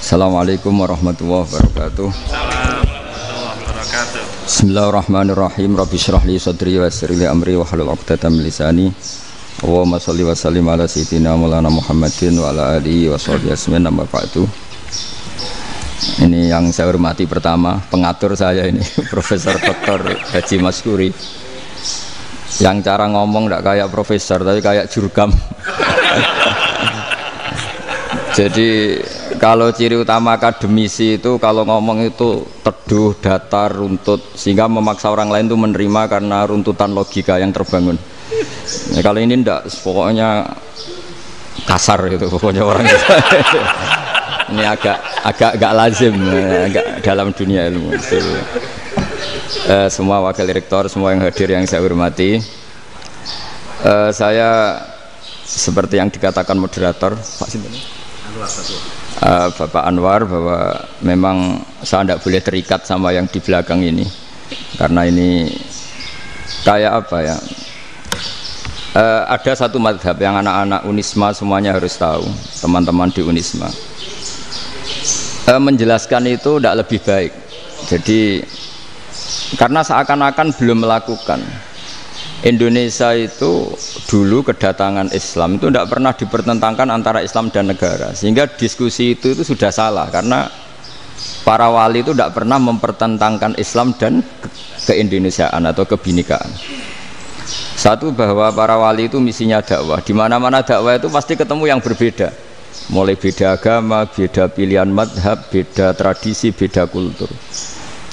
Assalamualaikum warahmatullahi wabarakatuh. Bismillahirrahmanirrahim. Rabbi shrah li sadri wa yassir li amri wa hlul 'uqdatam min lisani. Allahumma shalli wa sallim ala sayyidina Maulana Muhammadin wa ala alihi wa sahbihi ajmain. Amma ba'du. Ini yang saya hormati pertama, pengatur saya ini Profesor Dr. Haji Maskuri. Yang cara ngomong tidak kayak profesor tapi kayak jurkam. Jadi kalau ciri utama akademisi itu kalau ngomong itu teduh, datar, runtut, sehingga memaksa orang lain itu menerima karena runtutan logika yang terbangun. Nah, kalau ini ndak, pokoknya kasar gitu, pokoknya orang itu. Ini agak lazim, agak dalam dunia ilmu. Semua wakil rektor, semua yang hadir yang saya hormati, saya seperti yang dikatakan moderator Pak Sinten, Bapak Anwar, bahwa memang saya tidak boleh terikat sama yang di belakang ini, karena ini kayak apa ya? Ada satu madhab yang anak-anak Unisma semuanya harus tahu, teman-teman di Unisma. Menjelaskan itu tidak lebih baik. Jadi karena seakan-akan belum melakukan. Indonesia itu dulu kedatangan Islam itu tidak pernah dipertentangkan antara Islam dan negara, sehingga diskusi itu sudah salah karena para wali itu tidak pernah mempertentangkan Islam dan keindonesiaan atau kebinekaan. Satu, bahwa para wali itu misinya dakwah, di mana-mana dakwah itu pasti ketemu yang berbeda, mulai beda agama, beda pilihan madhab, beda tradisi, beda kultur.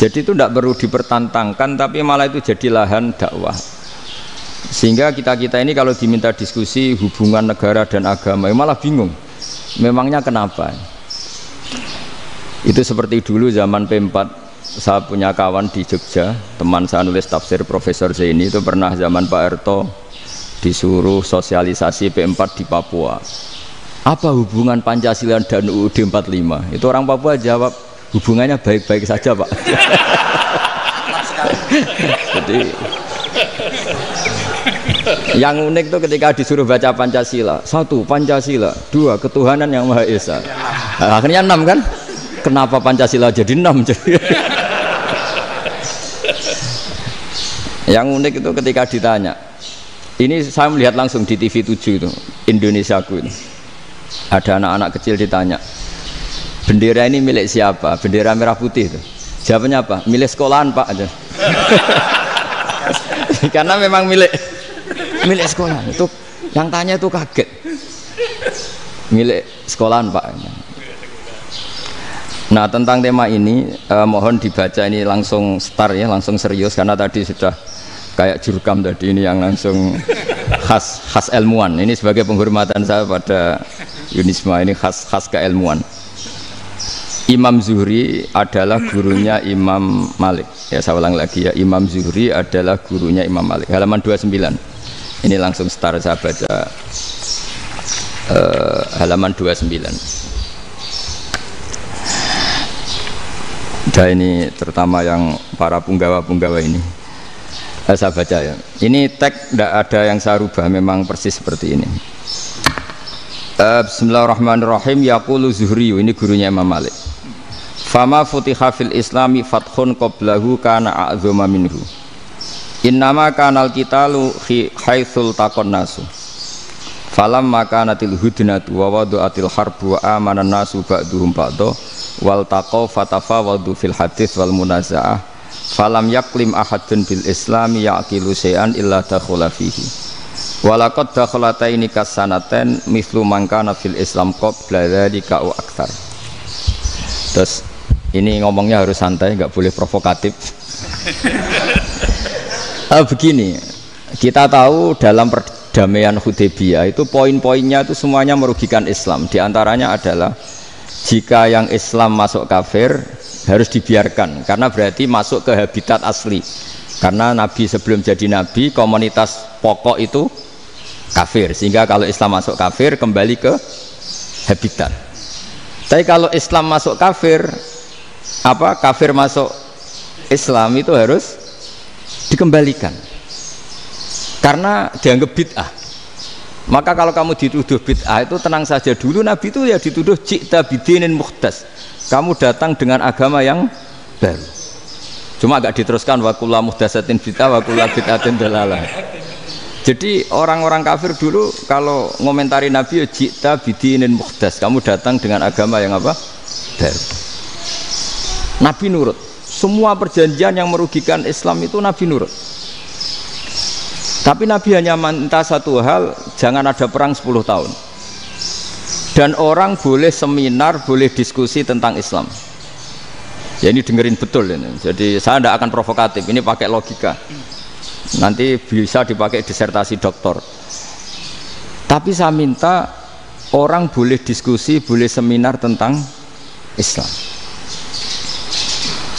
Jadi itu tidak perlu dipertentangkan, tapi malah itu jadi lahan dakwah. Sehingga kita ini kalau diminta diskusi hubungan negara dan agama malah bingung, memangnya kenapa. Itu seperti dulu zaman P4, saya punya kawan di Jogja, teman saya nulis tafsir Profesor Zaini, itu pernah zaman Pak Erto disuruh sosialisasi P4 di Papua. Apa hubungan Pancasila dan UUD 45? Itu orang Papua jawab, hubungannya baik-baik saja Pak. Jadi yang unik itu ketika disuruh baca Pancasila, 1 Pancasila, 2 ketuhanan yang Maha Esa. Nah, akhirnya 6 kan? Kenapa Pancasila jadi 6? Yang unik itu ketika ditanya, ini saya melihat langsung di TV 7 itu, Indonesiaku itu, ada anak-anak kecil ditanya, bendera ini milik siapa? Bendera merah putih itu. Jawabannya apa? Milik sekolahan Pak aja. Karena memang milik sekolahan. Itu yang tanya itu kaget. Milik sekolahan Pak. Nah, tentang tema ini mohon dibaca ini langsung start ya, langsung serius, karena tadi sudah kayak jurkam tadi, ini yang langsung khas ilmuwan. Ini sebagai penghormatan saya pada Unisma, ini khas keilmuan. Imam Zuhri adalah gurunya Imam Malik. Ya, saya ulang lagi ya, Imam Zuhri adalah gurunya Imam Malik. Halaman 29. Ini langsung start, saya baca halaman 29. Dan ini terutama yang para punggawa-punggawa ini. Saya baca ya. Ini teks tidak ada yang saya rubah, memang persis seperti ini. Bismillahirrahmanirrahim. Yaqulu Zuhri, ini gurunya Imam Malik. Fama futiha fil islami fathun qablahu kana a'zama minhu. Innama kanal qitalu haitsul taqon nasu. Falam makanatil hudnatu wa wadu'atil harbu wa amanan nasu ba'duhum ba'da wal taqaw fatafawadu fil hadits wal munaza'ah. Falam yaklim ahadun bil islami yaqilu syai'an illa dakhula fihi. Walaqad dakhalataini kasanaten mithlu man kana fil islam qabla dzalika wa aktsar. Terus ini ngomongnya harus santai, nggak boleh provokatif. Begini, kita tahu dalam perdamaian Hudaybiyah itu poin-poinnya itu semuanya merugikan Islam. Di antaranya adalah jika yang Islam masuk kafir harus dibiarkan, karena berarti masuk ke habitat asli. Karena Nabi sebelum jadi Nabi, komunitas pokok itu kafir, sehingga kalau Islam masuk kafir kembali ke habitat. Tapi kalau Islam masuk kafir, kafir masuk Islam itu harus dikembalikan karena dianggap bid'ah. Maka kalau kamu dituduh bid'ah itu tenang saja, dulu Nabi itu ya dituduh ji'ta bidinin muhdas, kamu datang dengan agama yang baru. Cuma agak diteruskan wa kullu muhdatsatin bid'ah wa kullu bid'atin dalalah. Jadi orang-orang kafir dulu kalau ngomentari Nabi ya ji'ta bidinin muhdas, kamu datang dengan agama yang apa? Baru. Nabi nurut. Semua perjanjian yang merugikan Islam itu Nabi nurut. Tapi Nabi hanya minta satu hal, jangan ada perang 10 tahun. Dan orang boleh seminar, boleh diskusi tentang Islam. Ya ini dengerin betul ini. Jadi saya tidak akan provokatif, ini pakai logika. Nanti bisa dipakai disertasi doktor. Tapi saya minta orang boleh diskusi, boleh seminar tentang Islam.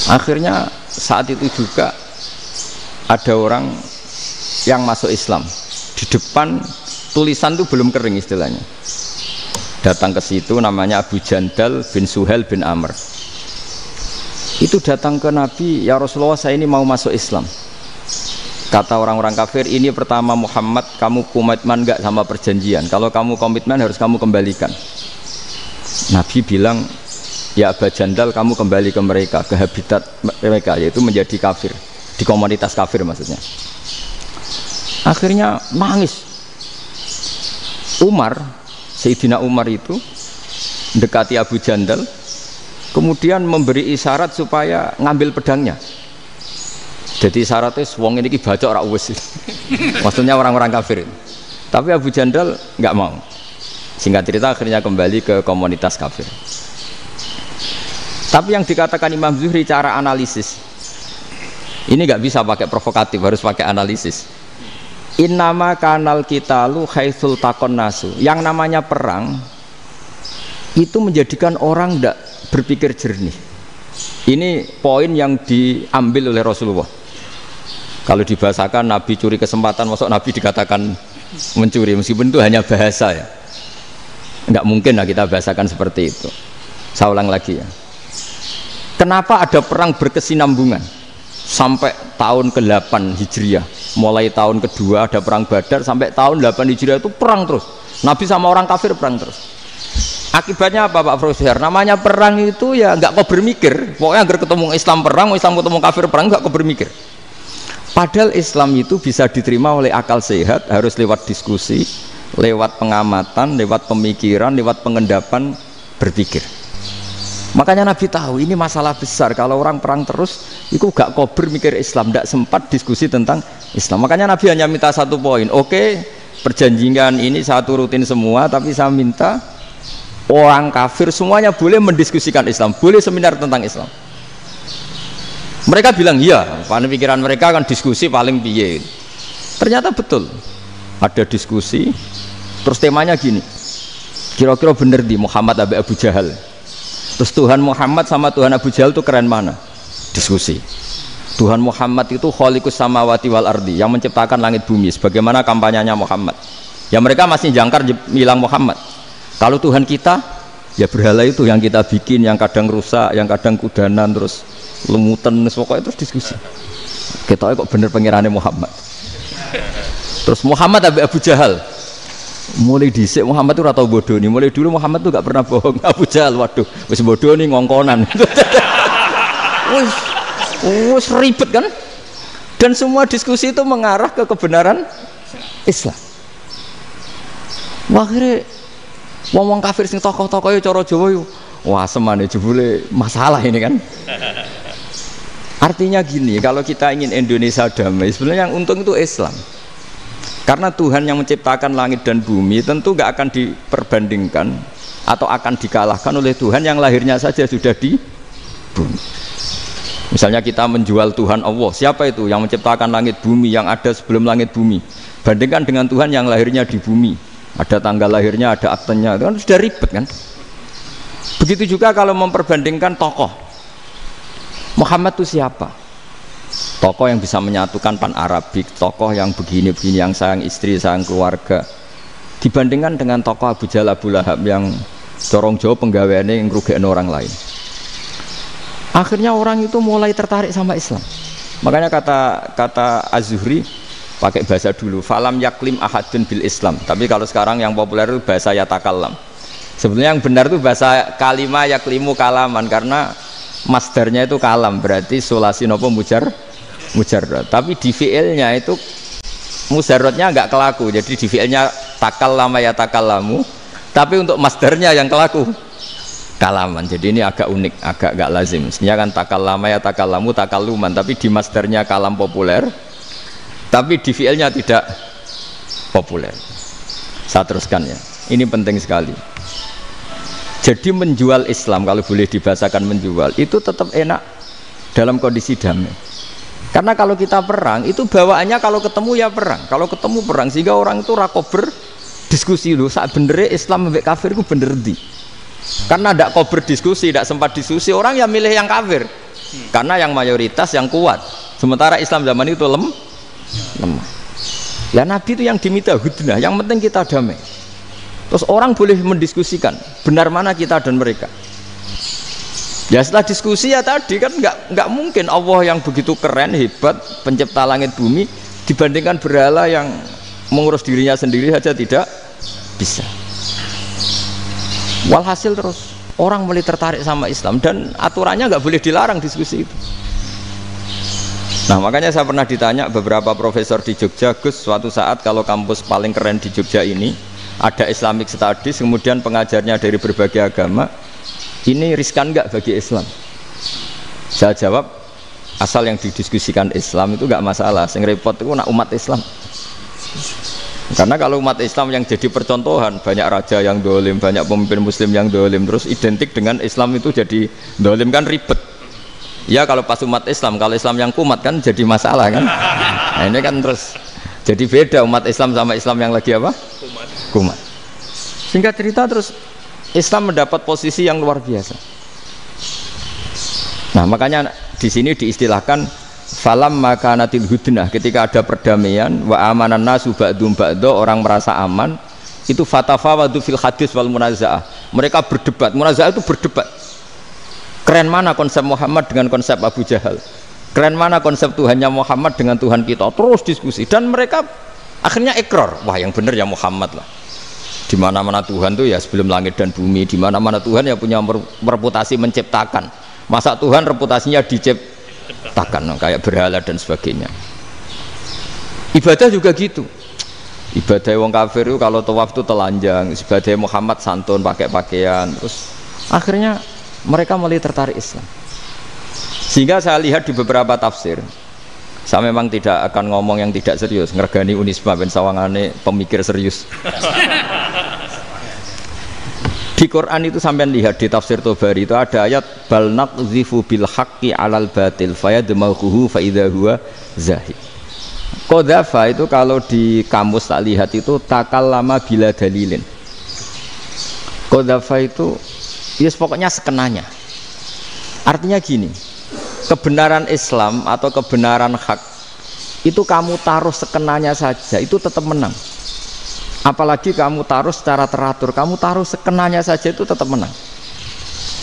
Akhirnya saat itu juga ada orang yang masuk Islam di depan, tulisan itu belum kering istilahnya, datang ke situ, namanya Abu Jandal bin Suhail bin Amr. Itu datang ke Nabi, ya Rasulullah saya ini mau masuk Islam. Kata orang-orang kafir, ini pertama Muhammad, kamu komitmen enggak sama perjanjian? Kalau kamu komitmen harus kamu kembalikan. Nabi bilang, ya Abu Jandal kamu kembali ke mereka, ke habitat mereka, yaitu menjadi kafir, di komunitas kafir maksudnya. Akhirnya nangis. Umar, Sayyidina Umar itu mendekati Abu Jandal, kemudian memberi isyarat supaya ngambil pedangnya. Jadi isyaratnya wong ini baca ora wis. Maksudnya orang-orang kafir. Tapi Abu Jandal nggak mau. Singkat cerita akhirnya kembali ke komunitas kafir. Tapi yang dikatakan Imam Zuhri cara analisis ini nggak bisa pakai provokatif, harus pakai analisis. Innama kanal kitalu haitsul takon nasu. Yang namanya perang itu menjadikan orang tidak berpikir jernih. Ini poin yang diambil oleh Rasulullah. Kalau dibahasakan Nabi curi kesempatan, masuk Nabi dikatakan mencuri, meskipun itu hanya bahasa ya. Enggak mungkin lah kita bahasakan seperti itu. Saya ulang lagi ya. Kenapa ada perang berkesinambungan sampai tahun ke-8 Hijriah? Mulai tahun kedua ada perang Badar sampai tahun 8 Hijriah itu perang terus. Nabi sama orang kafir perang terus. Akibatnya apa Pak Profesor? Namanya perang itu ya nggak kau bermikir. Pokoknya agar ketemu Islam perang, Islam ketemu kafir perang, nggak kau bermikir. Padahal Islam itu bisa diterima oleh akal sehat, harus lewat diskusi, lewat pengamatan, lewat pemikiran, lewat pengendapan berpikir. Makanya Nabi tahu ini masalah besar. Kalau orang perang terus, itu gak kober mikir Islam, gak sempat diskusi tentang Islam. Makanya Nabi hanya minta satu poin. Oke, perjanjian ini saya turutin semua, tapi saya minta orang kafir semuanya boleh mendiskusikan Islam, boleh seminar tentang Islam. Mereka bilang iya, paling pikiran mereka kan diskusi paling piye. Ternyata betul, ada diskusi. Terus temanya gini, kira-kira bener di Muhammad Abu Jahal. Terus Tuhan Muhammad sama Tuhan Abu Jahal itu keren mana? Diskusi. Tuhan Muhammad itu khaliqus samawati wal ardi, yang menciptakan langit bumi. Sebagaimana kampanyenya Muhammad. Ya mereka masih jangkar bilang Muhammad. Kalau Tuhan kita, ya berhala itu yang kita bikin, yang kadang rusak, yang kadang kudanan, terus lemutan, pokoknya terus diskusi. Kita kok bener pengirannya Muhammad. Terus Muhammad Abu Jahal. Mulai dhisik Muhammad itu ratau bodoh nih. Mulai dulu Muhammad tuh gak pernah bohong. Abu Jahal, waduh, wis bodoh nih ngongkonan. Wis ribet kan? Dan semua diskusi itu mengarah ke kebenaran Islam. Akhirnya wong kafir sing tokoh-tokoh yo cara Jawa yo, wah semane jebule masalah ini kan. Artinya gini, kalau kita ingin Indonesia damai, sebenarnya yang untung itu Islam. Karena Tuhan yang menciptakan langit dan bumi tentu gak akan diperbandingkan atau akan dikalahkan oleh Tuhan yang lahirnya saja sudah di bumi. Misalnya kita menjual Tuhan Allah, siapa itu yang menciptakan langit bumi, yang ada sebelum langit bumi, bandingkan dengan Tuhan yang lahirnya di bumi, ada tanggal lahirnya, ada aktenya, itu kan sudah ribet kan. Begitu juga kalau memperbandingkan tokoh, Muhammad itu siapa? Tokoh yang bisa menyatukan pan Arabik, tokoh yang begini-begini, yang sayang istri, sayang keluarga, dibandingkan dengan tokoh Abu Jahal, Abu Lahab yang corong jauh penggaweannya yang ngerugikan orang lain. Akhirnya orang itu mulai tertarik sama Islam. Makanya kata Az-Zuhri, pakai bahasa dulu. Falam yaklim ahadun bil Islam. Tapi kalau sekarang yang populer itu bahasa yatakallam. Sebetulnya yang benar itu bahasa kalimah yaklimu kalaman, karena masdarnya itu kalam, berarti sulasi nopo mujarrad. Tapi di fiilnya itu mujarradnya enggak kelaku. Jadi di fiilnya takallama yatakallamu, tapi untuk masdarnya yang kelaku kalaman. Jadi ini agak unik, agak enggak lazim. Mestinya kan takallama yatakallamu takalluman, tapi di masdarnya kalam populer, tapi di fiilnya tidak populer. Saya teruskan ya. Ini penting sekali. Jadi menjual Islam, kalau boleh dibahasakan menjual, itu tetap enak dalam kondisi damai. Karena kalau kita perang, itu bawaannya kalau ketemu ya perang. Kalau ketemu perang, sehingga orang itu rakober diskusi dulu. Saat benernya Islam sampai kafir itu bener di. Karena tidak kober diskusi, tidak sempat diskusi, orang yang milih yang kafir. Karena yang mayoritas yang kuat. Sementara Islam zaman itu lemah. Ya Nabi itu yang diminta hudnah, yang penting kita damai. Terus orang boleh mendiskusikan benar mana kita dan mereka. Ya setelah diskusi ya tadi kan nggak mungkin Allah yang begitu keren hebat pencipta langit bumi dibandingkan berhala yang mengurus dirinya sendiri saja tidak bisa. Walhasil terus orang mulai tertarik sama Islam dan aturannya nggak boleh dilarang diskusi itu. Nah makanya saya pernah ditanya beberapa profesor di Jogja, Gus, suatu saat kalau kampus paling keren di Jogja ini ada Islamic Studies, kemudian pengajarnya dari berbagai agama, ini riskan nggak bagi Islam? Saya jawab, asal yang didiskusikan Islam itu nggak masalah. Yang repot itu nak umat Islam. Karena kalau umat Islam yang jadi percontohan, banyak raja yang dolim, banyak pemimpin Muslim yang dolim, terus identik dengan Islam itu jadi dolim, kan ribet. Ya kalau pas umat Islam, kalau Islam yang kumat kan jadi masalah kan. Nah ini kan terus jadi beda umat Islam sama Islam yang lagi apa? Kumat. Singkat cerita terus Islam mendapat posisi yang luar biasa. Nah makanya di sini diistilahkan falam makanatil hudnah, ketika ada perdamaian wa amanan nasu ba'dum ba'do, orang merasa aman, itu fatafawadu fil hadis wal munazaah. Mereka berdebat, munazaah itu berdebat. Keren mana konsep Muhammad dengan konsep Abu Jahal? Keren mana konsep Tuhannya Muhammad dengan Tuhan kita? Terus diskusi dan mereka akhirnya ikrar, wah yang benar ya Muhammad lah. Di mana-mana Tuhan tuh ya sebelum langit dan bumi, di mana-mana Tuhan ya punya reputasi menciptakan. Masa Tuhan reputasinya diciptakan, kayak berhala dan sebagainya. Ibadah juga gitu. Ibadah wong kafir itu kalau tawaf itu telanjang, ibadah Muhammad santun pakai pakaian. Terus akhirnya mereka mulai tertarik Islam. Sehingga saya lihat di beberapa tafsir, saya memang tidak akan ngomong yang tidak serius, ngergani Unisma ben sawangane pemikir serius. Di Quran itu sampean lihat di tafsir Tobari itu ada ayat bal naqzifu bil haqqi 'alal batil fayadmaghuhu fa idza huwa zahid. Qadzafa itu kalau di kamus tak lihat itu takallama bila dalilin. Qadzafa itu ya pokoknya sekenanya. Artinya gini, kebenaran Islam atau kebenaran hak itu kamu taruh sekenanya saja itu tetap menang. Apalagi kamu taruh secara teratur, kamu taruh sekenanya saja itu tetap menang.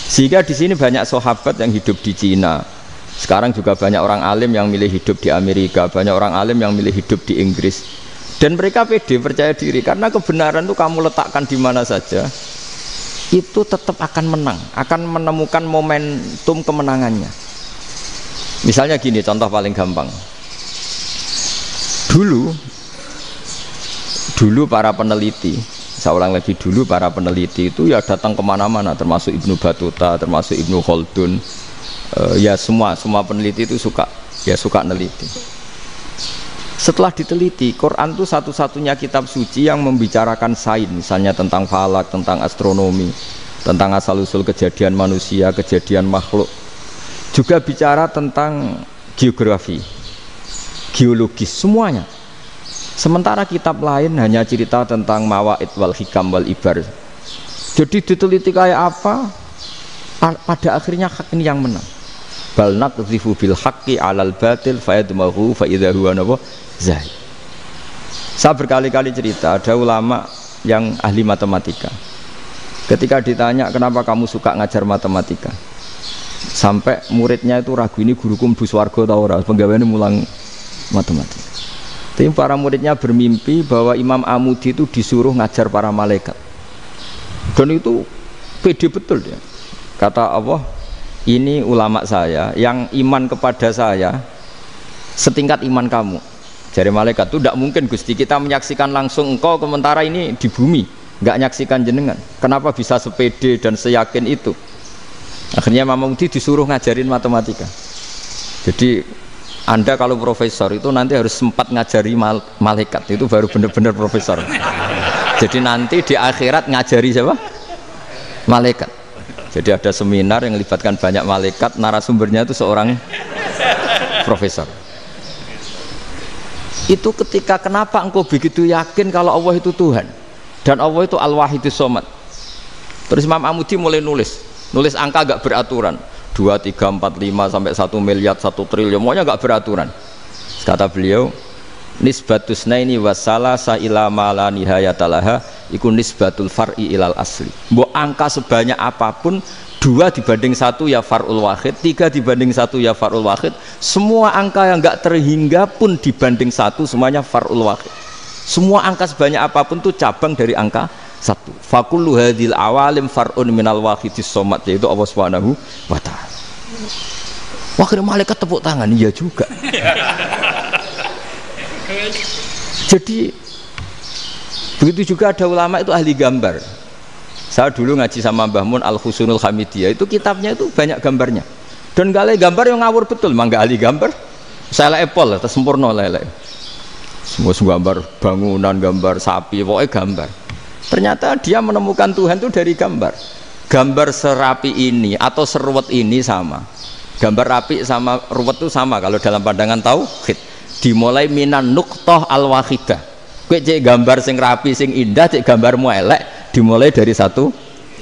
Sehingga di sini banyak sahabat yang hidup di Cina. Sekarang juga banyak orang alim yang milih hidup di Amerika, banyak orang alim yang milih hidup di Inggris. Dan mereka pede, percaya diri karena kebenaran itu kamu letakkan di mana saja itu tetap akan menang, akan menemukan momentum kemenangannya. Misalnya gini, contoh paling gampang. Dulu para peneliti, saya ulang lagi, dulu para peneliti itu ya datang kemana-mana, termasuk Ibnu Battuta, termasuk Ibnu Khaldun, ya semua peneliti itu suka neliti. Setelah diteliti, Quran itu satu-satunya kitab suci yang membicarakan sains, misalnya tentang falak, tentang astronomi, tentang asal-usul kejadian manusia, kejadian makhluk, juga bicara tentang geografi, geologis, semuanya. Sementara kitab lain hanya cerita tentang mawaid wal hikam wal ibar. Jadi diteliti kayak apa, pada akhirnya hak ini yang menang. Bal naqdhifu bil haqqi 'alal batil fayadmaghu fa idza huwa zahid. Saya berkali-kali cerita, ada ulama yang ahli matematika. Ketika ditanya kenapa kamu suka ngajar matematika, sampai muridnya itu ragu, ini guruku mlebu swarga ta ora, penggaweane mulang matematika. Tapi para muridnya bermimpi bahwa Imam Amudi itu disuruh ngajar para malaikat. Dan itu pede betul dia. Kata Allah, ini ulama saya yang iman kepada saya setingkat iman kamu. Jadi malaikat itu tidak mungkin Gusti kita menyaksikan langsung engkau sementara ini di bumi, nggak menyaksikan jenengan. Kenapa bisa sepede dan seyakin itu? Akhirnya Imam Amudi disuruh ngajarin matematika. Jadi Anda kalau profesor itu nanti harus sempat ngajari malaikat, itu baru benar-benar profesor. Jadi nanti di akhirat ngajari siapa? Malaikat. Jadi ada seminar yang melibatkan banyak malaikat, narasumbernya itu seorang profesor. Itu ketika kenapa engkau begitu yakin kalau Allah itu Tuhan dan Allah itu Al-Wahidus Shomad. Terus Imam Amudi mulai nulis angka gak beraturan. 2, 3, 4, 5 sampai 1 miliar, 1 triliun, semuanya enggak beraturan. Kata beliau, nisbatus naini wasalasa ila ma la nihayatalaha iku nisbatul far'i ilal asli. Mbok angka sebanyak apapun, 2 dibanding 1 ya far'ul wahid, 3 dibanding 1 ya far'ul wahid. Semua angka yang enggak terhingga pun dibanding 1 semuanya far'ul wahid. Semua angka sebanyak apapun itu cabang dari angka 1. Fakullu hadhil awalim far'un minal wahidis shomad, yaitu Allah Subhanahu wa ta'ala. Wakil malaikat tepuk tangan, iya juga. Jadi begitu juga ada ulama itu ahli gambar. Saya dulu ngaji sama Mbah Mun Al-Husunul Hamidiyah, itu kitabnya itu banyak gambarnya. Dan gale gambar yang ngawur betul, mangga ahli gambar. Saya lepol, tersempurna lele. Semua gambar bangunan, gambar sapi, pokoknya gambar. Ternyata dia menemukan Tuhan itu dari gambar. Gambar serapi ini atau seruwet ini sama. Gambar rapi sama ruwet itu sama kalau dalam pandangan tauhid. Dimulai minan nuqtah al-wahidah. Kowe cek gambar sing rapi sing indah, cek gambarmu elek, dimulai dari satu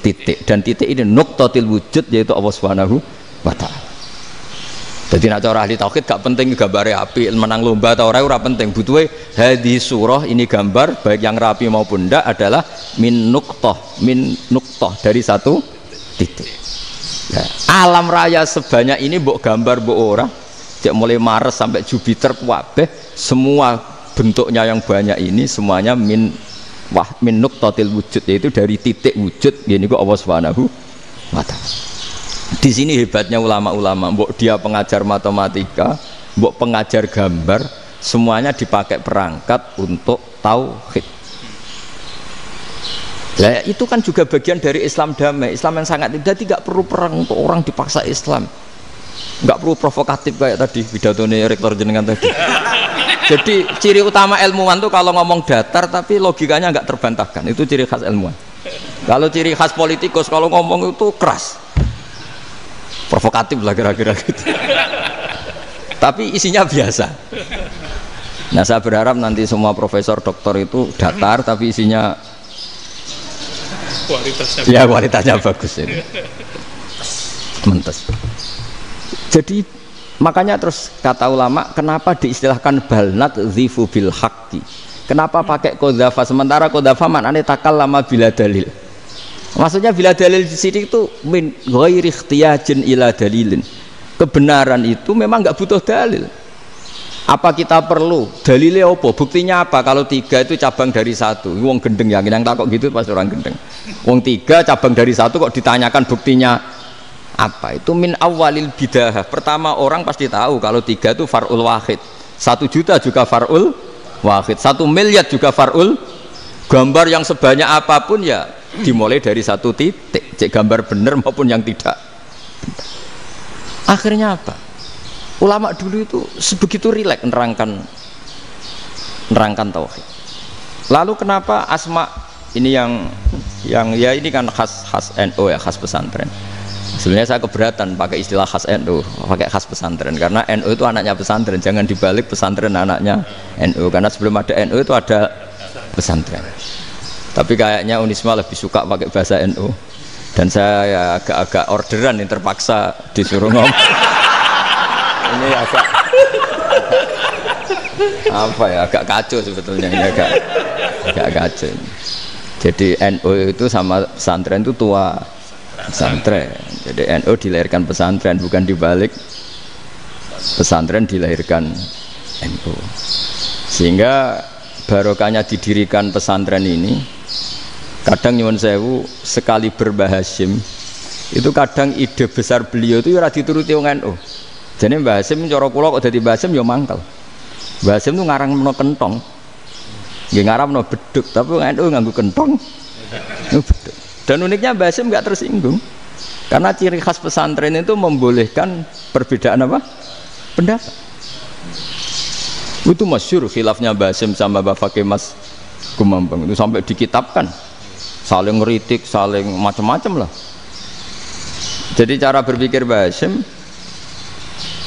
titik. Dan titik ini nuqtatil wujud, yaitu Allah Subhanahu wa ta'ala. Jadi nak cara ahli tauhid gak penting gambarnya api, menang lomba atau ora penting. Butuhe hadis surah ini gambar baik yang rapi maupun ndak adalah min nuqtah dari satu titik. Ya, alam raya sebanyak ini mbok gambar mbok ora, cek mulai Mars sampai Jupiter kabeh semua bentuknya yang banyak ini semuanya min nuqtatil wujud, yaitu dari titik wujud. Gini kok Allah Subhanahu wa ta'ala. Di sini hebatnya ulama-ulama, mbok dia pengajar matematika, mbok pengajar gambar, semuanya dipakai perangkat untuk tauhid. Nah, itu kan juga bagian dari Islam damai, Islam yang sangat tidak perlu perang untuk orang dipaksa Islam. Enggak perlu provokatif kayak tadi pidatonya rektor jenengan tadi. Jadi ciri utama ilmuwan tuh kalau ngomong datar tapi logikanya enggak terbantahkan, itu ciri khas ilmuwan. Kalau ciri khas politikus kalau ngomong itu keras, provokatif lah kira-kira gitu. Tapi isinya biasa. Nah saya berharap nanti semua profesor doktor itu datar tapi isinya kualitasnya bagus ini. Mentes. Jadi makanya terus kata ulama, kenapa diistilahkan balnat zifu bil haqqi? Kenapa pakai qadzafa sementara qadzafa maknanya takallama bila dalil? Maksudnya bila dalil di sini itu min ghairi ikhtiyajin ila dalilin. Kebenaran itu memang nggak butuh dalil. Apa kita perlu dalilnya apa? Buktinya apa? Kalau 3 itu cabang dari 1. Wong gendeng yang takut gitu pasti orang gendeng. Wong 3 cabang dari 1 kok ditanyakan buktinya apa? Itu min awalil bidah. Pertama orang pasti tahu kalau 3 itu far'ul wahid. 1 juta juga far'ul wahid. 1 miliar juga far'ul. Gambar yang sebanyak apapun ya dimulai dari 1 titik, cek gambar bener maupun yang tidak. Akhirnya apa? Ulama dulu itu sebegitu rileks nerangkan tauhid. Lalu kenapa asma ini yang ya ini kan khas NU ya, khas pesantren. Sebenarnya saya keberatan pakai istilah khas NU, pakai khas pesantren karena NU itu anaknya pesantren, jangan dibalik pesantren anaknya NU, karena sebelum ada NU itu ada pesantren. Tapi kayaknya Unisma lebih suka pakai bahasa NU dan saya ya agak orderan yang terpaksa disuruh ngomong. Ini agak apa ya, agak kacau sebetulnya ini, agak kacau. Jadi NU itu sama pesantren itu tua pesantren. Jadi NU dilahirkan pesantren, bukan dibalik pesantren dilahirkan NU. Sehingga barokahnya didirikan pesantren ini, kadang nyuwun sewu sekali Mbah Hasyim itu kadang ide besar beliau itu ora dituruti wong NU. Jadi Mbah Hasyim cara kula kok dadi Mbah Hasyim ya mangkel. Mbah Hasyim itu ngarangno kentong. Nggih ngaramno beduk, tapi wong NU nganggo kentong. Beduk. Dan uniknya Mbah Hasyim enggak tersinggung. Karena ciri khas pesantren itu membolehkan perbedaan apa? Pendapat. Itu masyhur khilafnya Mbah Hasyim sama Mbah Fakih Mas Kumambang itu sampai dikitabkan. Saling ngeritik, saling macam-macam lah. Jadi cara berpikir Mbah Hasyim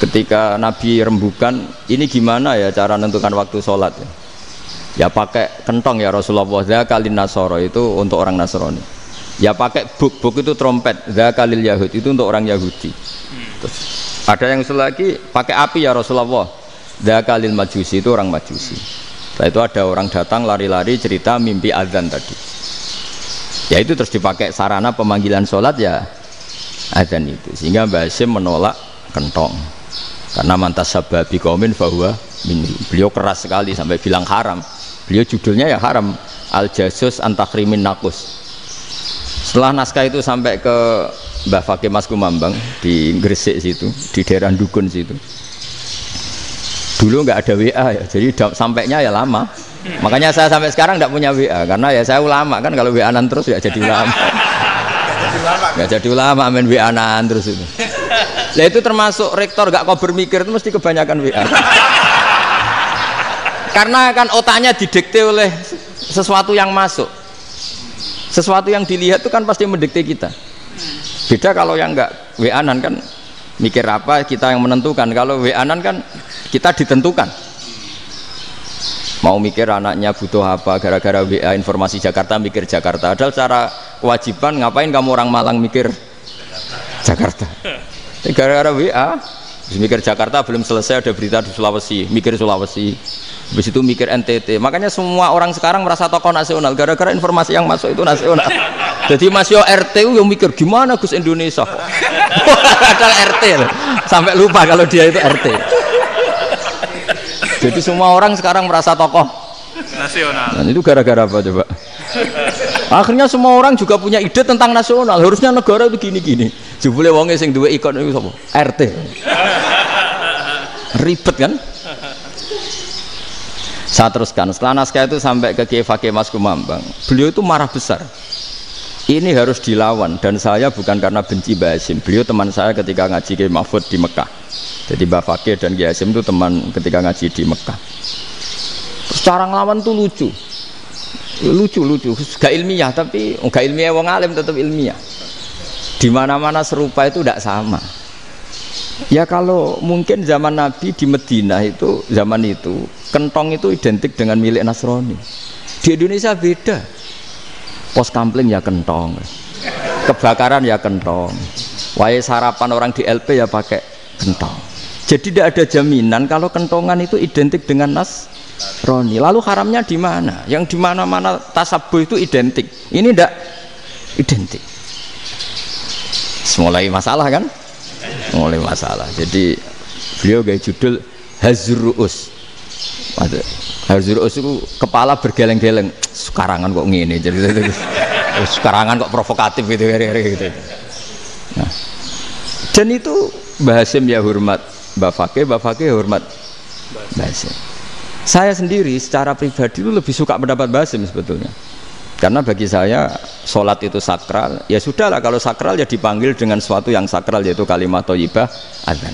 ketika Nabi rembukan, ini gimana ya cara menentukan waktu sholat ya? Ya pakai kentong ya Rasulullah, dzakalin nasara itu untuk orang Nasrani. Ya pakai buk itu trompet, dzakalil Yahud itu untuk orang Yahudi. Terus ada yang usul lagi pakai api ya Rasulullah, dzakalil Majusi itu orang Majusi. Setelah itu ada orang datang lari-lari cerita mimpi azan tadi. Ya itu terus dipakai sarana pemanggilan sholat ya azan itu. Sehingga Mbah Hasyim menolak kentong. Karena mantas sababi qaumin fahuwa minhum. Beliau keras sekali sampai bilang haram. Beliau judulnya ya haram, al-jasus antakhrimin nakus. Setelah naskah itu sampai ke Mbah Fakih Mas Kumambang di Gresik situ, di daerah Dukun situ. Dulu nggak ada WA ya, jadi sampainya ya lama. Makanya saya sampai sekarang nggak punya WA karena ya saya ulama kan, kalau WA-an terus ya jadi ulama. Nggak jadi ulama main WA-an terus itu. Lah itu termasuk rektor gak kau bermikir itu mesti kebanyakan WA. Karena kan otaknya didikte oleh sesuatu yang masuk. Sesuatu yang dilihat itu kan pasti mendikte kita. Beda kalau yang nggak WA-an kan mikir apa kita yang menentukan. Kalau WA-an kan kita ditentukan. Mau mikir anaknya butuh apa gara-gara WA informasi Jakarta mikir Jakarta. Padahal secara kewajiban ngapain kamu orang Malang mikir Jakarta? Gara-gara WA mikir Jakarta belum selesai ada berita di Sulawesi, mikir Sulawesi. Habis itu mikir NTT. Makanya semua orang sekarang merasa tokoh nasional gara-gara informasi yang masuk itu nasional. Jadi Mas Yo RT yang mikir gimana Gus Indonesia. Padahal RT loh. Sampai lupa kalau dia itu RT. Jadi semua orang sekarang merasa tokoh nasional. Dan itu gara-gara apa coba? Akhirnya semua orang juga punya ide tentang nasional. Harusnya negara itu gini-gini. Jebule wonge sing duwe ikon itu sapa? RT. Ribet kan? Saya teruskan. Setelah naskah itu sampai ke Kiai Fakih Mas Kumambang. Beliau itu marah besar. Ini harus dilawan dan saya bukan karena benci Mbah Hasyim. Beliau teman saya ketika ngaji Kiai Mahfud di Mekah. Jadi Mbah Fakih dan Kiai Hasyim itu teman ketika ngaji di Mekah. Terus cara ngelawan tuh lucu. Lucu, gak ilmiah tapi gak ilmiah wong alim tetap ilmiah. Di mana-mana serupa itu tidak sama. Ya kalau mungkin zaman Nabi di Madinah itu zaman itu kentong itu identik dengan milik Nasrani. Di Indonesia beda. Pos kampling ya kentong, kebakaran ya kentong, wae sarapan orang di LP ya pakai kentong. Jadi tidak ada jaminan kalau kentongan itu identik dengan Nasrani. Lalu haramnya di mana? Yang di mana-mana tasabuh itu identik. Ini tidak identik. Mulai masalah kan? Mulai masalah. Jadi beliau gaya judul Hazruus. Hazruus itu kepala bergeleng-geleng. Sekarangan kok ngene. Jadi sekarangan kok provokatif gitu. Nah, dan itu Mbah Hasyim ya hormat Mbah Fakih hormat Mbah Hasyim. Saya sendiri secara pribadi itu lebih suka pendapat Mbah Hasyim sebetulnya. Karena bagi saya sholat itu sakral, ya sudahlah kalau sakral ya dipanggil dengan sesuatu yang sakral yaitu kalimat thayyibah azan.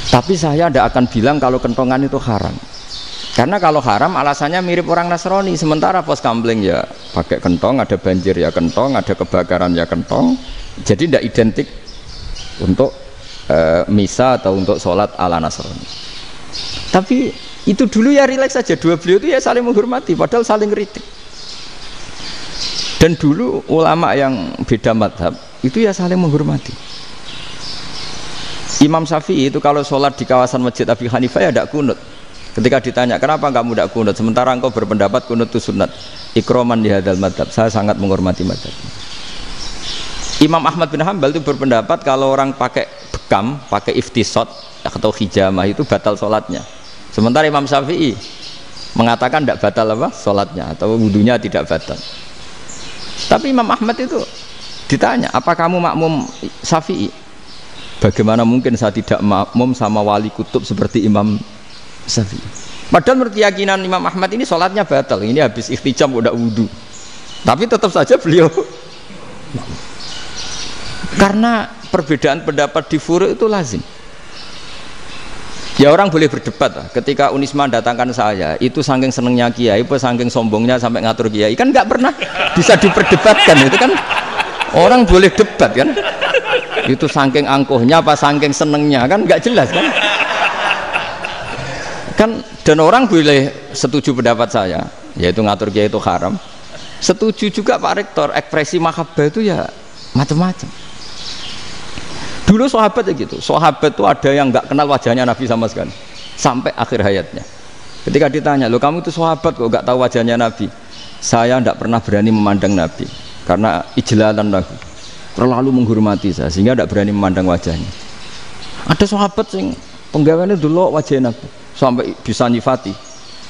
Tapi saya tidak akan bilang kalau kentongan itu haram. Karena kalau haram alasannya mirip orang Nasrani. Sementara pos kampling ya pakai kentong, ada banjir ya kentong, ada kebakaran ya kentong. Jadi tidak identik untuk misa atau untuk sholat ala Nasrani. Tapi itu dulu ya rileks saja, dua beliau itu ya saling menghormati padahal saling kritik. Dan dulu ulama yang beda madhab itu ya saling menghormati. Imam Syafi'i itu kalau sholat di kawasan Masjid Abi Hanifah ya tidak kunut. Ketika ditanya kenapa kamu tidak kunut sementara engkau berpendapat kunut itu sunat, ikroman di hadal madhab, saya sangat menghormati madhab. Imam Ahmad bin Hanbal itu berpendapat kalau orang pakai bekam, pakai iftisot atau hijamah itu batal sholatnya. Sementara Imam Syafi'i mengatakan tidak batal apa sholatnya atau wudunya tidak batal. Tapi Imam Ahmad itu ditanya, apa kamu makmum Syafi'i? Bagaimana mungkin saya tidak makmum sama wali kutub seperti Imam Syafi'i? Padahal menurut keyakinan Imam Ahmad ini sholatnya batal. Ini habis ikhtijam udah wudu. Tapi tetap saja beliau karena perbedaan pendapat di furu' itu lazim. Ya orang boleh berdebat lah. Ketika Unisma datangkan saya, itu saking senengnya kiai, apa saking sombongnya sampai ngatur kiai, kan nggak pernah bisa diperdebatkan. Itu kan orang boleh debat kan? Itu saking angkuhnya apa saking senengnya kan nggak jelas kan? Kan dan orang boleh setuju pendapat saya, yaitu ngatur kiai itu haram. Setuju juga Pak Rektor, ekspresi mahabbah itu ya macam-macam. Dulu sahabat ya gitu, sahabat itu ada yang nggak kenal wajahnya Nabi sama sekali sampai akhir hayatnya. Ketika ditanya, lo kamu itu sahabat kok nggak tahu wajahnya Nabi? Saya tidak pernah berani memandang Nabi karena ijlalan lahu, terlalu menghormati saya sehingga tidak berani memandang wajahnya. Ada sahabat yang penggawaannya dulu wajah Nabi sampai bisa nyifati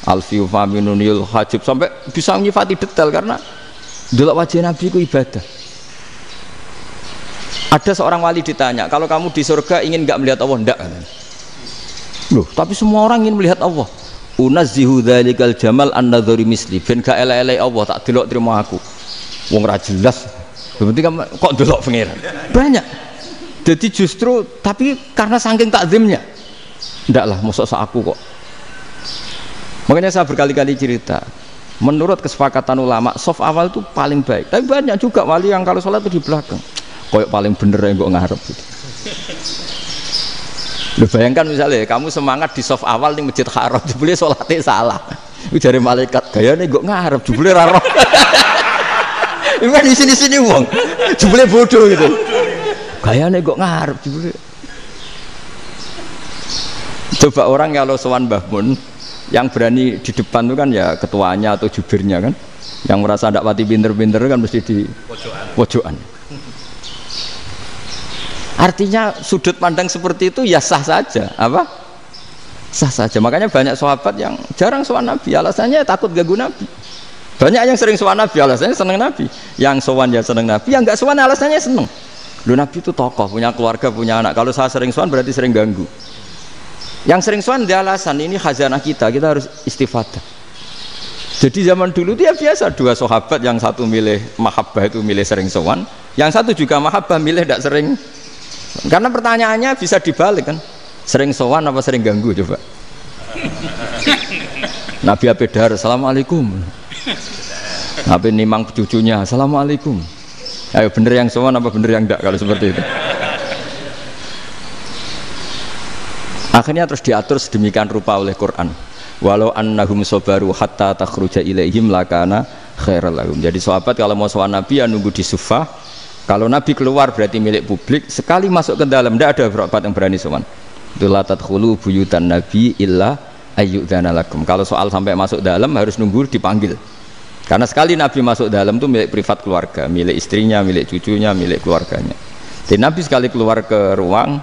alfiu faminunil hajib, sampai bisa nyifati detail karena dulu wajah Nabi itu ibadah. Ada seorang wali ditanya, kalau kamu di surga ingin nggak melihat Allah? Enggak. Loh, tapi semua orang ingin melihat Allah. Unazzihu dzalikal jamal an-nadhari misli, ben gak elek-elek Allah tak delok terima aku. Wong ra jelas. Berarti kok delok pangeran. Banyak. Jadi justru tapi karena saking takzimnya. Enggak lah, mosok sak aku kok. Makanya saya berkali-kali cerita, menurut kesepakatan ulama, soft awal itu paling baik. Tapi banyak juga wali yang kalau sholat itu di belakang. Koyok paling bener yang kok ngarep gitu. Lu bayangkan misalnya kamu semangat di soft awal di masjid haram, jebule sholatnya salah. Itu dari malaikat gayane kok ngarep, jebule ra roh. Iku di sini-sini wong, jebule bodoh gitu. Gayane kok ngarep jebule. Coba orang kalau sowan Mbah Mun yang berani di depan itu kan ya ketuanya atau jubirnya kan, yang merasa ndak pati pinter-pinter kan mesti di pojokan. Artinya sudut pandang seperti itu ya sah saja, apa? Sah saja. Makanya banyak sahabat yang jarang sowan Nabi, alasannya takut ganggu Nabi. Banyak yang sering sowan Nabi, alasannya seneng Nabi. Yang sowan ya seneng Nabi, yang enggak sowan alasannya seneng. Lu Nabi itu tokoh, punya keluarga, punya anak. Kalau saya sering sowan berarti sering ganggu. Yang sering sowan dia alasan ini khazanah kita harus istifadah. Jadi zaman dulu dia biasa dua sahabat, yang satu milih mahabbah itu milih sering sowan, yang satu juga mahabbah milih tidak sering. Karena pertanyaannya bisa dibalik kan, sering sowan apa sering ganggu coba. Nabi Abedar, assalamualaikum. Nabi nimang cucunya, assalamualaikum. Ayo bener yang sowan apa bener yang enggak kalau seperti itu. Akhirnya terus diatur sedemikian rupa oleh Quran. Walau annahum sabaru hatta takhruja ilaihim lakana khairal lahum. Jadi sahabat kalau mau sowan Nabi ya nunggu di sufah. Kalau Nabi keluar berarti milik publik. Sekali masuk ke dalam tidak ada sahabat yang berani sowan. La tadkhulu buyutan Nabi illa ayyudzana lakum. Kalau soal sampai masuk dalam harus nunggu dipanggil. Karena sekali Nabi masuk dalam itu milik privat keluarga, milik istrinya, milik cucunya, milik keluarganya. Jadi Nabi sekali keluar ke ruang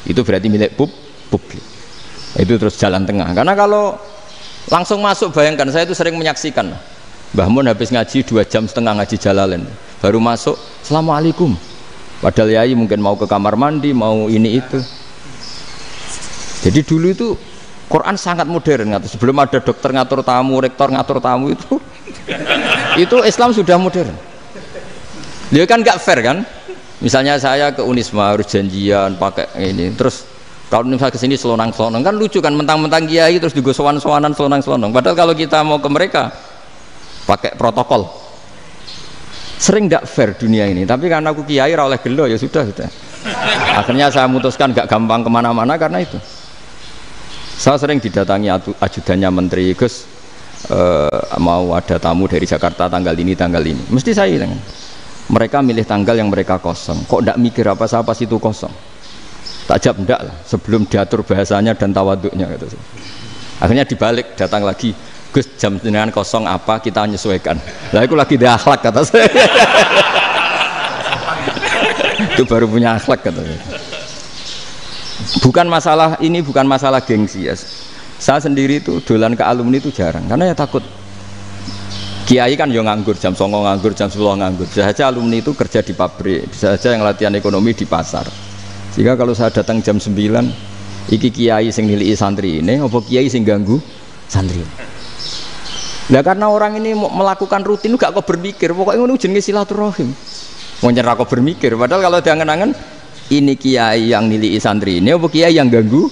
itu berarti milik publik. Itu terus jalan tengah. Karena kalau langsung masuk, bayangkan saya itu sering menyaksikan. Mbah Mun habis ngaji 2,5 jam ngaji Jalalain, baru masuk, assalamualaikum. Padahal yai mungkin mau ke kamar mandi, mau ini itu. Jadi dulu itu Quran sangat modern. Sebelum ada dokter ngatur tamu, rektor ngatur tamu itu Islam sudah modern. Dia kan nggak fair kan? Misalnya saya ke Unisma harus janjian pakai ini, terus kalau misalnya kesini selonang-selonang kan lucu kan, mentang-mentang kiai terus juga sowan-sowanan selonang-selonang. Padahal kalau kita mau ke mereka pakai protokol, sering tidak fair dunia ini. Tapi karena aku kiai oleh gelo ya sudah. Akhirnya saya memutuskan gak gampang kemana-mana karena itu. Saya sering didatangi ajudannya menteri, Gus mau ada tamu dari Jakarta tanggal ini, mesti saya bilang, mereka milih tanggal yang mereka kosong. Kok tidak mikir apa saya pas itu kosong? Tak jawab enggak lah, sebelum diatur bahasanya dan tawaduknya gitu. Akhirnya dibalik, datang lagi, Gus jam jenengan kosong apa, kita menyesuaikan. Lah itu lagi dia akhlak kata saya. Itu baru punya akhlak kata saya. Bukan masalah ini, bukan masalah gengsi ya. Saya sendiri itu dolan ke alumni itu jarang, karena ya takut. Kiai kan yang nganggur, jam 9 nganggur, jam 10 nganggur. Bisa saja alumni itu kerja di pabrik, bisa saja yang latihan ekonomi di pasar. Sehingga kalau saya datang jam 9, iki kiai sing nilai santri ini, apa kiai sing ganggu santri. Nah karena orang ini melakukan rutin, gak kok berpikir, pokoknya ini jenenge silaturahim. Mau nyerah kok berpikir, padahal kalau diangen-angen, ini kiai yang nilai santri ini, apa kiai yang ganggu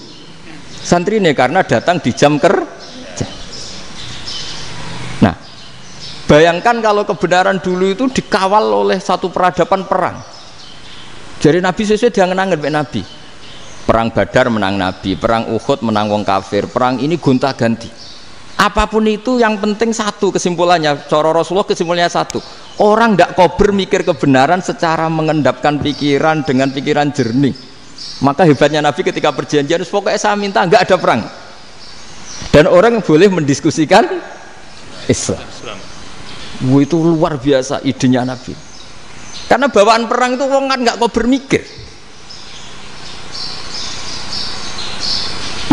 santri ini karena datang di jam kerja. Nah, bayangkan kalau kebenaran dulu itu dikawal oleh satu peradaban perang. Jadi Nabi sesuai diangen-angen Nabi. Perang Badar menang Nabi, perang Uhud menang wong kafir, perang ini gonta-ganti. Apapun itu yang penting satu kesimpulannya, cara Rasulullah kesimpulannya satu. Orang tidak kober mikir kebenaran secara mengendapkan pikiran dengan pikiran jernih. Maka hebatnya Nabi ketika perjanjian, pokoknya saya minta nggak ada perang. Dan orang yang boleh mendiskusikan Islam. Itu luar biasa idenya Nabi. Karena bawaan perang itu orang kan nggak kok bermikir.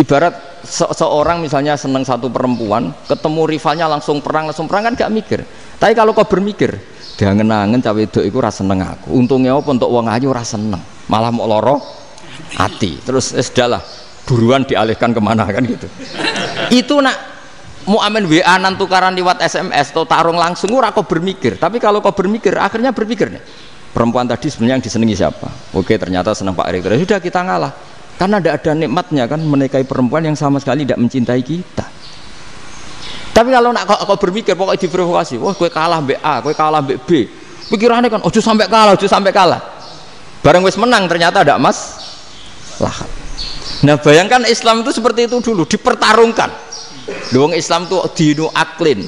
Ibarat seorang misalnya seneng satu perempuan, ketemu rivalnya langsung perang kan nggak mikir. Tapi kalau kau bermikir, dia ngenangen cawe itu rasa seneng aku. Untungnya apa untuk uang aja rasa seneng, malah mau loro hati. Terus sudahlah buruan dialihkan kemana kan gitu. Itu nak mau amen WA nan tukaran lewat SMS atau tarung langsung ora kok bermikir. Tapi kalau kau bermikir, akhirnya berpikir nih. Perempuan tadi sebenarnya yang disenangi siapa? Oke, ternyata senang Pak Erick. Sudah kita ngalah. Karena tidak ada nikmatnya kan menikahi perempuan yang sama sekali tidak mencintai kita. Tapi kalau nak kau berpikir pokoknya diprovokasi, wah kue kalah mbak A, kue kalah mbak B. Pikirannya kan, ojo sampai kalah. Bareng wis menang ternyata ada lah. Nah bayangkan Islam itu seperti itu dulu, dipertarungkan. Luang Islam itu dinu aklin,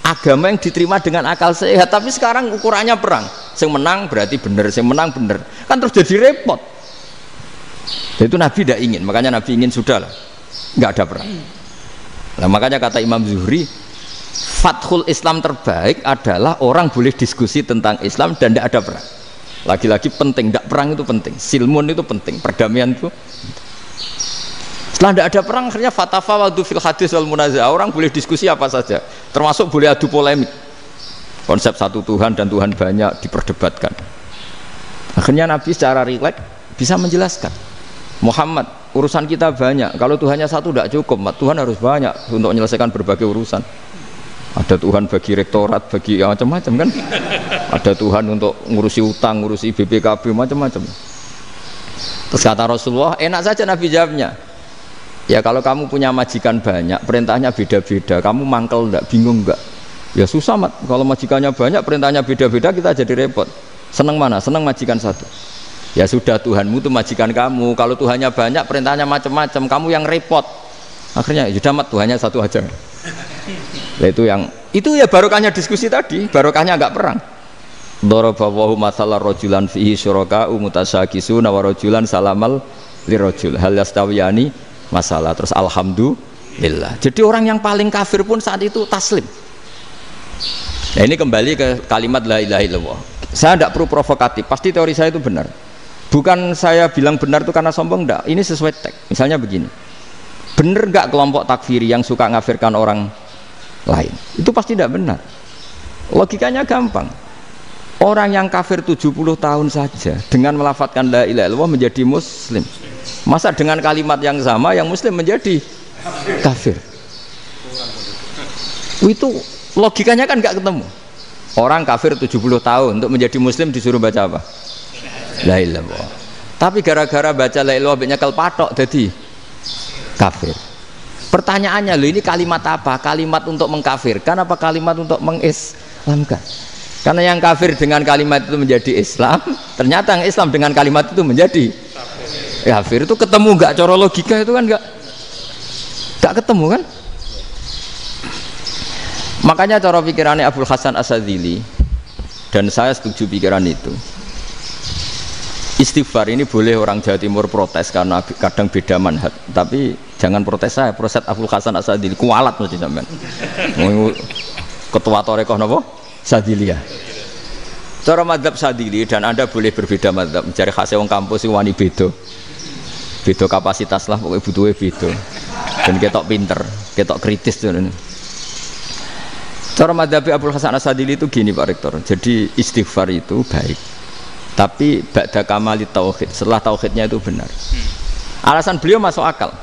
agama yang diterima dengan akal sehat. Tapi sekarang ukurannya perang. Yang menang berarti benar, yang menang benar. Kan terus jadi repot. Dan itu Nabi tidak ingin, makanya Nabi ingin sudah lah, nggak ada perang. Nah makanya kata Imam Zuhri, fathul Islam terbaik adalah orang boleh diskusi tentang Islam dan tidak ada perang. Lagi-lagi penting, tidak perang itu penting, silmun itu penting, perdamaian itu. Setelah tidak ada perang, akhirnya fatafawadu fil hadis wal munazah, orang boleh diskusi apa saja, termasuk boleh adu polemik. Konsep satu Tuhan dan Tuhan banyak diperdebatkan. Akhirnya Nabi secara rileks bisa menjelaskan, Muhammad, urusan kita banyak. Kalau Tuhannya satu tidak cukup, Tuhan harus banyak untuk menyelesaikan berbagai urusan. Ada Tuhan bagi rektorat, bagi ya, macam-macam kan. Ada Tuhan untuk ngurusi utang, ngurusi BPKB, macam-macam. Terus kata Rasulullah, enak saja Nabi jawabnya. Ya kalau kamu punya majikan banyak, perintahnya beda-beda, kamu mangkel enggak, bingung enggak? Ya susah mat. Kalau majikannya banyak, perintahnya beda-beda, kita jadi repot. Senang mana? Senang majikan satu. Ya sudah, Tuhanmu itu majikan kamu. Kalau Tuhannya banyak, perintahnya macam-macam, kamu yang repot. Akhirnya sudah mat, Tuhannya satu aja. Nah, itu ya barokahnya diskusi tadi, barokahnya enggak perang. Daraballahu mathalan rajulan fihi syuraka'u mutasyakisuna wa rajulan salamal lirajul hal yastawiyani masalah. Terus alhamdulillah. Jadi orang yang paling kafir pun saat itu taslim. Nah, ini kembali ke kalimat la ilaha illallah. Saya tidak perlu provokatif, pasti teori saya itu benar. Bukan saya bilang benar itu karena sombong, enggak. Ini sesuai teks. Misalnya begini, benar enggak kelompok takfiri yang suka ngafirkan orang lain? Itu pasti tidak benar. Logikanya gampang. Orang yang kafir 70 tahun saja dengan melafadzkan la ilaha illallah menjadi muslim. Masa dengan kalimat yang sama yang muslim menjadi kafir? Itu logikanya kan enggak ketemu. Orang kafir 70 tahun untuk menjadi muslim disuruh baca apa? La ilaha illallah. Tapi gara-gara baca la ilaha illallah nyekel patok jadi kafir. Pertanyaannya, loh ini kalimat apa? Kalimat untuk mengkafirkan apa kalimat untuk mengislamkan? Karena yang kafir dengan kalimat itu menjadi Islam, ternyata yang Islam dengan kalimat itu menjadi kafir. Itu ketemu enggak cara logika itu kan enggak ketemu kan? Makanya cara pikirannya Abul Hasan As-Sadzili, dan saya setuju pikiran itu. Istighfar ini boleh orang Jawa Timur protes karena kadang beda manhaj, tapi jangan protes saya, protes Abul Hasan As-Sadzili kualat mesti sampean. Ketua Torekoh napa? Sadziliyah. Cara madzhab Sadzili, dan Anda boleh berbeda madzhab, mencari khasnya wong kampus wani beda. Beda kapasitas lah, pokoknya butuhnya beda. Dan ketok pinter, ketok kritis tuh. Cara madzhab Abdul Hasan Asadili itu gini Pak Rektor. Jadi istighfar itu baik. Tapi ba'da kamali tauhid, setelah tauhidnya itu benar. Alasan beliau masuk akal.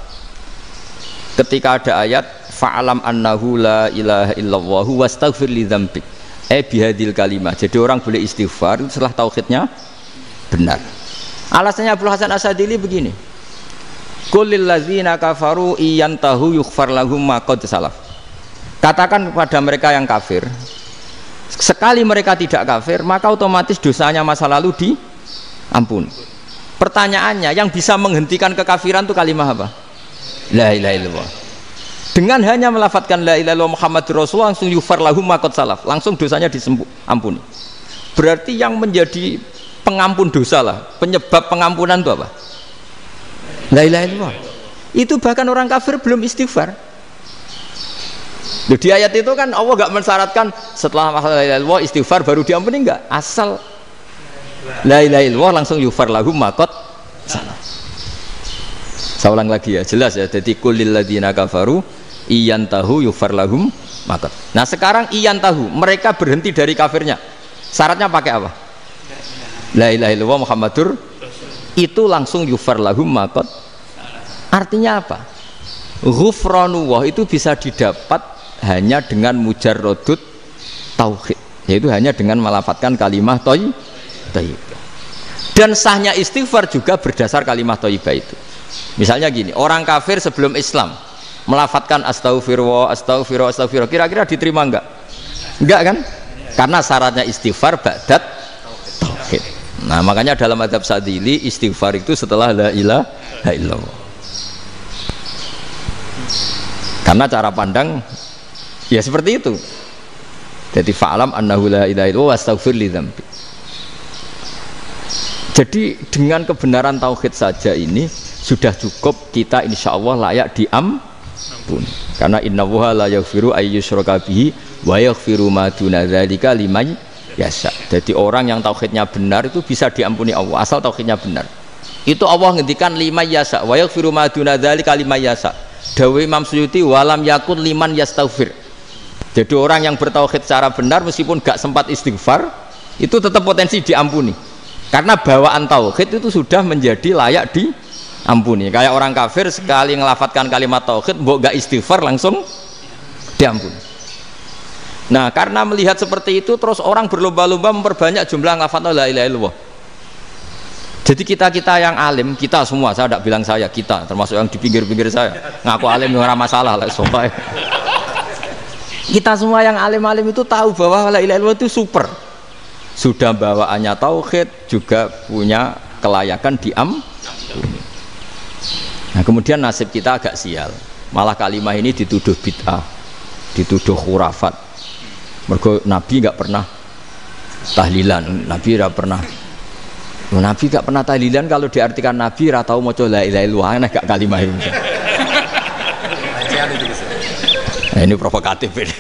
Ketika ada ayat fa'alam annahu la ilaha illallah wastaghfir li dzambik. Bihadil kalimah. Jadi orang boleh istighfar setelah tauhidnya benar. Alasannya Abdul Hasan Asadili begini. Qul lil ladzina kafaru iyantahu yughfar lahum ma qad salaf. Katakan kepada mereka yang kafir, sekali mereka tidak kafir, maka otomatis dosanya masa lalu diampuni. Pertanyaannya, yang bisa menghentikan kekafiran itu kalimat apa? La ilaha illallah. Dengan hanya melafadzkan la ilaha illallah Muhammadur Rasulullah langsung yufar lahum ma qad salaf, langsung dosanya diampuni. Berarti yang menjadi pengampun dosa lah, penyebab pengampunan itu apa? La ilaha illallah. Itu bahkan orang kafir belum istighfar. Loh, di ayat itu kan Allah gak mensyaratkan setelah la ilaha illallah istighfar baru diampuni, enggak, asal la ilaha illallah langsung yufar lahum ma qad salaf. Saya ulang lagi ya, jelas ya. Jadi kulil ladzina kafaru iyantahu yufar lahum ma qad. Nah sekarang iyantahu, mereka berhenti dari kafirnya, syaratnya pakai apa? La ilaha illallah Muhammadur, itu langsung yufar lahum ma qad. Artinya apa? Ghufranullah itu bisa didapat hanya dengan mujarrodut tauhid, yaitu hanya dengan melafadzkan kalimah thayyibah. Dan sahnya istighfar juga berdasar kalimah thayyibah itu. Misalnya gini, orang kafir sebelum Islam melafadzkan astaghfirullah, astaghfirullah, astaghfirullah, kira-kira diterima enggak? Enggak kan? Karena syaratnya istighfar ba'dat tauhid. Nah makanya dalam adab Sadili istighfar itu setelah la ilaha illallah. Karena cara pandang ya seperti itu. Jadi fa'alam annahu la ilaha illallah wastaghfir li dzambi. Jadi dengan kebenaran tauhid saja ini sudah cukup kita insya Allah layak diampuni. Karena innallaha la yaghfiru ayyusyraka bihi wa yaghfiru ma duna dzalika liman yasha. Jadi orang yang tauhidnya benar itu bisa diampuni Allah asal tauhidnya benar. Itu Allah ngendikan liman yasha wa yaghfiru ma duna dzalika liman yasha. Dawe Imam Suyuti walam yakun liman yastaghfir. Jadi orang yang bertauhid secara benar meskipun gak sempat istighfar itu tetap potensi diampuni. Karena bawaan tauhid itu sudah menjadi layak diampuni. Kayak orang kafir sekali ngelafatkan kalimat tauhid mbok gak istighfar langsung diampuni. Nah, karena melihat seperti itu terus orang berlomba-lomba memperbanyak jumlah ngelafadzna la ilaha illallah. Jadi kita yang alim, kita semua, saya tidak bilang saya, kita termasuk yang di pinggir-pinggir saya ngaku alim yang ora masalah lah soalnya. Kita semua yang alim-alim itu tahu bahwa la ilaha illallah itu super. Sudah bawaannya tauhid, juga punya kelayakan diampuni. Nah, kemudian nasib kita agak sial. Malah kalimah ini dituduh bid'ah, dituduh khurafat. Mergo Nabi nggak pernah tahlilan, Nabi nggak pernah. Nabi gak pernah tahlilan, kalau diartikan Nabi ratau maca la ilaha illallah, aneh gak kalimah itu. Nah, ini provokatif ini.